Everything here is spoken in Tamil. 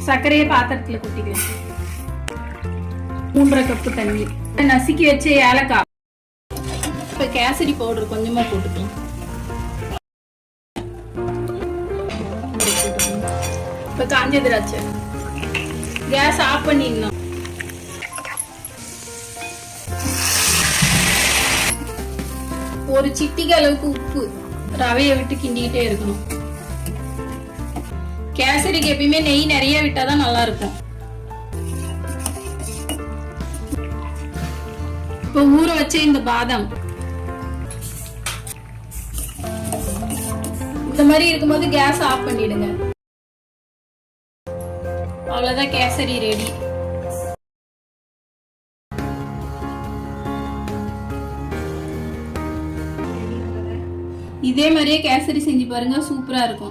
சர்க்கரையை பாத்திரத்துல கொட்டிக்கலாம். 3.5 கப்பு தண்ணி, நசுக்கி வச்ச ஏலக்காய், இப்ப கேசரி பவுடர் கொஞ்சமா போட்டுக்கலாம். இப்ப காஞ்ச திராட்சை, கேஸ் ஆஃப் பண்ணிடணும். ஒரு சிட்டிகை அளவுக்கு உப்பு, ரவையை விட்டு கிண்டிக்கிட்டே இருக்கணும். கேசரிக்கு எப்பயுமே நெய் நிறைய விட்டாதான் நல்லா இருக்கும். இப்ப ஊற வச்ச இந்த பாதாம் இந்த மாதிரி இருக்கும்போது கேஸ் ஆஃப் பண்ணிடுங்க. அவ்வளவுதான், கேசரி ரெடி. இதே மாதிரியே கேசரி செஞ்சு பாருங்க, சூப்பரா இருக்கும்.